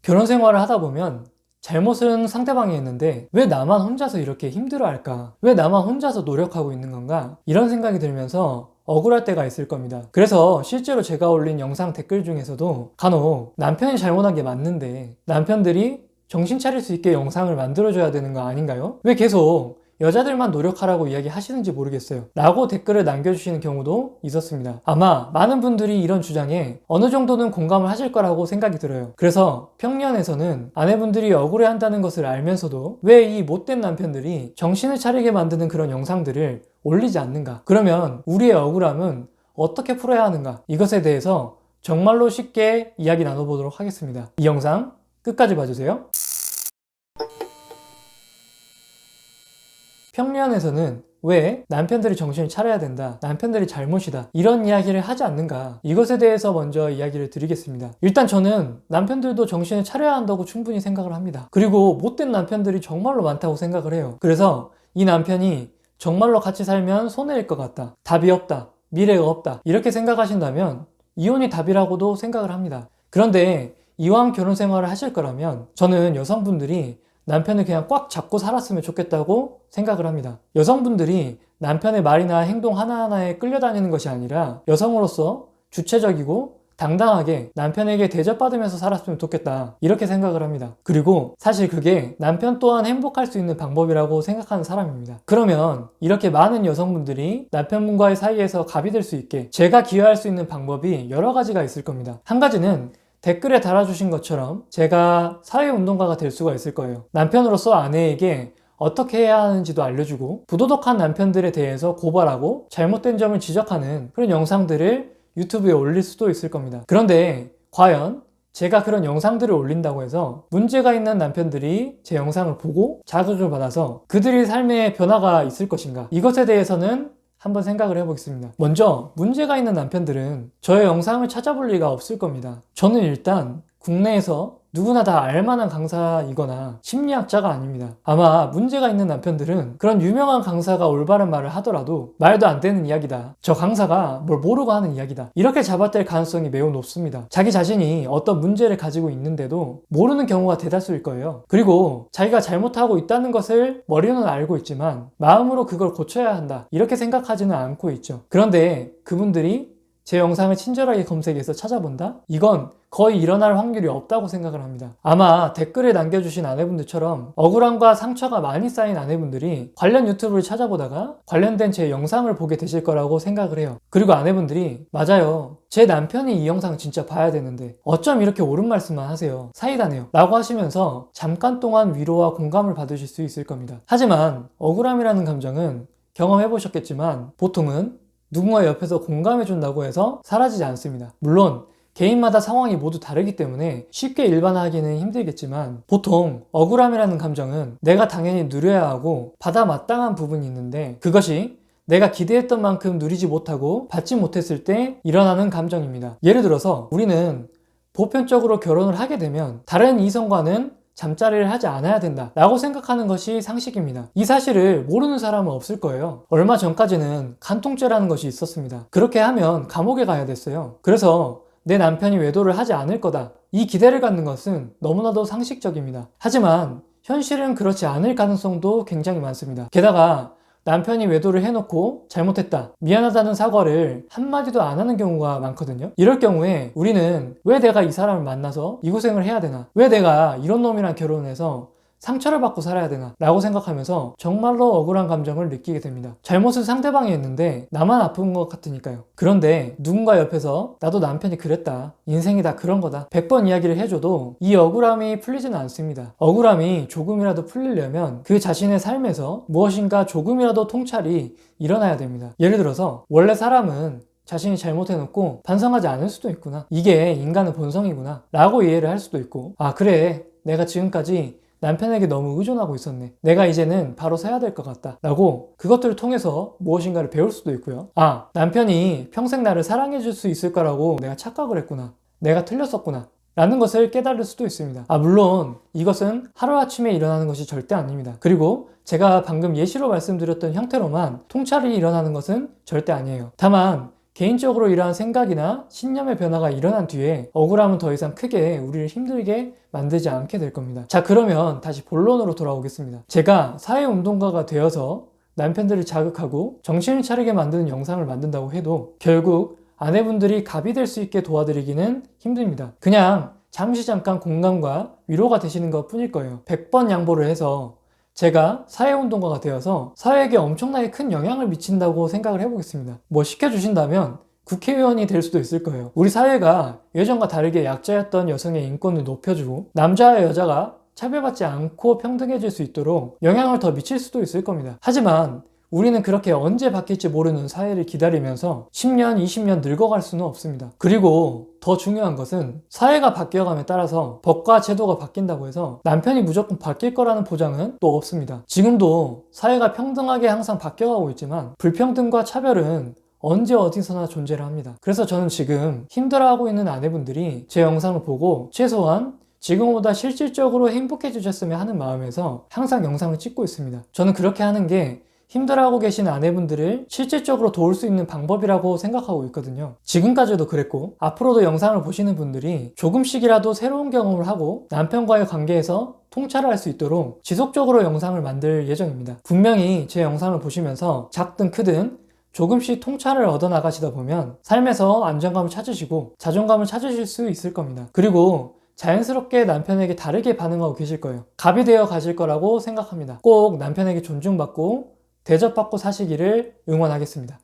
결혼 생활을 하다 보면 잘못은 상대방이 했는데 왜 나만 혼자서 이렇게 힘들어할까? 왜 나만 혼자서 노력하고 있는 건가? 이런 생각이 들면서 억울할 때가 있을 겁니다. 그래서 실제로 제가 올린 영상 댓글 중에서도 간혹 남편이 잘못한 게 맞는데 남편들이 정신 차릴 수 있게 영상을 만들어줘야 되는 거 아닌가요? 왜 계속 여자들만 노력하라고 이야기 하시는지 모르겠어요 라고 댓글을 남겨주시는 경우도 있었습니다. 아마 많은 분들이 이런 주장에 어느 정도는 공감을 하실 거라고 생각이 들어요. 그래서 평년에서는 아내분들이 억울해한다는 것을 알면서도 왜 이 못된 남편들이 정신을 차리게 만드는 그런 영상들을 올리지 않는가? 그러면 우리의 억울함은 어떻게 풀어야 하는가? 이것에 대해서 정말로 쉽게 이야기 나눠보도록 하겠습니다. 이 영상 끝까지 봐주세요. 평년에서는 왜 남편들이 정신을 차려야 된다, 남편들이 잘못이다 이런 이야기를 하지 않는가, 이것에 대해서 먼저 이야기를 드리겠습니다. 일단 저는 남편들도 정신을 차려야 한다고 충분히 생각을 합니다. 그리고 못된 남편들이 정말로 많다고 생각을 해요. 그래서 이 남편이 정말로 같이 살면 손해일 것 같다, 답이 없다, 미래가 없다 이렇게 생각하신다면 이혼이 답이라고도 생각을 합니다. 그런데 이왕 결혼 생활을 하실 거라면 저는 여성분들이 남편을 그냥 꽉 잡고 살았으면 좋겠다고 생각을 합니다. 여성분들이 남편의 말이나 행동 하나하나에 끌려다니는 것이 아니라 여성으로서 주체적이고 당당하게 남편에게 대접받으면서 살았으면 좋겠다 이렇게 생각을 합니다. 그리고 사실 그게 남편 또한 행복할 수 있는 방법이라고 생각하는 사람입니다. 그러면 이렇게 많은 여성분들이 남편분과의 사이에서 갑이 될 수 있게 제가 기여할 수 있는 방법이 여러 가지가 있을 겁니다. 한 가지는 댓글에 달아주신 것처럼 제가 사회운동가가 될 수가 있을 거예요. 남편으로서 아내에게 어떻게 해야 하는지도 알려주고 부도덕한 남편들에 대해서 고발하고 잘못된 점을 지적하는 그런 영상들을 유튜브에 올릴 수도 있을 겁니다. 그런데 과연 제가 그런 영상들을 올린다고 해서 문제가 있는 남편들이 제 영상을 보고 자극을 받아서 그들의 삶에 변화가 있을 것인가? 이것에 대해서는 한번 생각을 해보겠습니다. 먼저 문제가 있는 남편들은 저의 영상을 찾아볼 리가 없을 겁니다. 저는 일단 국내에서 누구나 다 알만한 강사이거나 심리학자가 아닙니다. 아마 문제가 있는 남편들은 그런 유명한 강사가 올바른 말을 하더라도 말도 안 되는 이야기다, 저 강사가 뭘 모르고 하는 이야기다 이렇게 잡아댈 가능성이 매우 높습니다. 자기 자신이 어떤 문제를 가지고 있는데도 모르는 경우가 대다수일 거예요. 그리고 자기가 잘못하고 있다는 것을 머리로는 알고 있지만 마음으로 그걸 고쳐야 한다 이렇게 생각하지는 않고 있죠. 그런데 그분들이 제 영상을 친절하게 검색해서 찾아본다? 이건 거의 일어날 확률이 없다고 생각을 합니다. 아마 댓글에 남겨주신 아내분들처럼 억울함과 상처가 많이 쌓인 아내분들이 관련 유튜브를 찾아보다가 관련된 제 영상을 보게 되실 거라고 생각을 해요. 그리고 아내분들이 맞아요, 제 남편이 이 영상 진짜 봐야 되는데 어쩜 이렇게 옳은 말씀만 하세요, 사이다네요 라고 하시면서 잠깐 동안 위로와 공감을 받으실 수 있을 겁니다. 하지만 억울함이라는 감정은 경험해보셨겠지만 보통은 누군가 옆에서 공감해준다고 해서 사라지지 않습니다. 물론 개인마다 상황이 모두 다르기 때문에 쉽게 일반화하기는 힘들겠지만 보통 억울함이라는 감정은 내가 당연히 누려야 하고 받아 마땅한 부분이 있는데 그것이 내가 기대했던 만큼 누리지 못하고 받지 못했을 때 일어나는 감정입니다. 예를 들어서 우리는 보편적으로 결혼을 하게 되면 다른 이성과는 잠자리를 하지 않아야 된다 라고 생각하는 것이 상식입니다. 이 사실을 모르는 사람은 없을 거예요. 얼마 전까지는 간통죄라는 것이 있었습니다. 그렇게 하면 감옥에 가야 됐어요. 그래서 내 남편이 외도를 하지 않을 거다, 이 기대를 갖는 것은 너무나도 상식적입니다. 하지만 현실은 그렇지 않을 가능성도 굉장히 많습니다. 게다가 남편이 외도를 해놓고 잘못했다, 미안하다는 사과를 한마디도 안 하는 경우가 많거든요. 이럴 경우에 우리는 왜 내가 이 사람을 만나서 이 고생을 해야 되나, 왜 내가 이런 놈이랑 결혼해서 상처를 받고 살아야 되나 라고 생각하면서 정말로 억울한 감정을 느끼게 됩니다. 잘못은 상대방이 했는데 나만 아픈 것 같으니까요. 그런데 누군가 옆에서 나도 남편이 그랬다, 인생이 다 그런 거다 100번 이야기를 해줘도 이 억울함이 풀리지는 않습니다. 억울함이 조금이라도 풀리려면 그 자신의 삶에서 무엇인가 조금이라도 통찰이 일어나야 됩니다. 예를 들어서 원래 사람은 자신이 잘못해놓고 반성하지 않을 수도 있구나, 이게 인간의 본성이구나 라고 이해를 할 수도 있고, 아 그래, 내가 지금까지 남편에게 너무 의존하고 있었네, 내가 이제는 바로 서야 될 것 같다 라고 그것들을 통해서 무엇인가를 배울 수도 있고요. 아, 남편이 평생 나를 사랑해 줄 수 있을 거라고 내가 착각을 했구나, 내가 틀렸었구나 라는 것을 깨달을 수도 있습니다. 아, 물론 이것은 하루아침에 일어나는 것이 절대 아닙니다. 그리고 제가 방금 예시로 말씀드렸던 형태로만 통찰이 일어나는 것은 절대 아니에요. 다만 개인적으로 이러한 생각이나 신념의 변화가 일어난 뒤에 억울함은 더 이상 크게 우리를 힘들게 만들지 않게 될 겁니다. 자, 그러면 다시 본론으로 돌아오겠습니다. 제가 사회운동가가 되어서 남편들을 자극하고 정신을 차리게 만드는 영상을 만든다고 해도 결국 아내분들이 갑이 될 수 있게 도와드리기는 힘듭니다. 그냥 잠시 잠깐 공감과 위로가 되시는 것 뿐일 거예요. 100번 양보를 해서 제가 사회운동가가 되어서 사회에게 엄청나게 큰 영향을 미친다고 생각을 해보겠습니다. 뭐 시켜주신다면 국회의원이 될 수도 있을 거예요. 우리 사회가 예전과 다르게 약자였던 여성의 인권을 높여주고 남자와 여자가 차별받지 않고 평등해질 수 있도록 영향을 더 미칠 수도 있을 겁니다. 하지만 우리는 그렇게 언제 바뀔지 모르는 사회를 기다리면서 10년, 20년 늙어갈 수는 없습니다. 그리고 더 중요한 것은 사회가 바뀌어감에 따라서 법과 제도가 바뀐다고 해서 남편이 무조건 바뀔 거라는 보장은 또 없습니다. 지금도 사회가 평등하게 항상 바뀌어가고 있지만 불평등과 차별은 언제 어디서나 존재를 합니다. 그래서 저는 지금 힘들어하고 있는 아내분들이 제 영상을 보고 최소한 지금보다 실질적으로 행복해지셨으면 하는 마음에서 항상 영상을 찍고 있습니다. 저는 그렇게 하는 게 힘들어하고 계신 아내분들을 실질적으로 도울 수 있는 방법이라고 생각하고 있거든요. 지금까지도 그랬고 앞으로도 영상을 보시는 분들이 조금씩이라도 새로운 경험을 하고 남편과의 관계에서 통찰을 할 수 있도록 지속적으로 영상을 만들 예정입니다. 분명히 제 영상을 보시면서 작든 크든 조금씩 통찰을 얻어 나가시다 보면 삶에서 안정감을 찾으시고 자존감을 찾으실 수 있을 겁니다. 그리고 자연스럽게 남편에게 다르게 반응하고 계실 거예요. 갑이 되어 가실 거라고 생각합니다. 꼭 남편에게 존중받고 대접받고 사시기를 응원하겠습니다.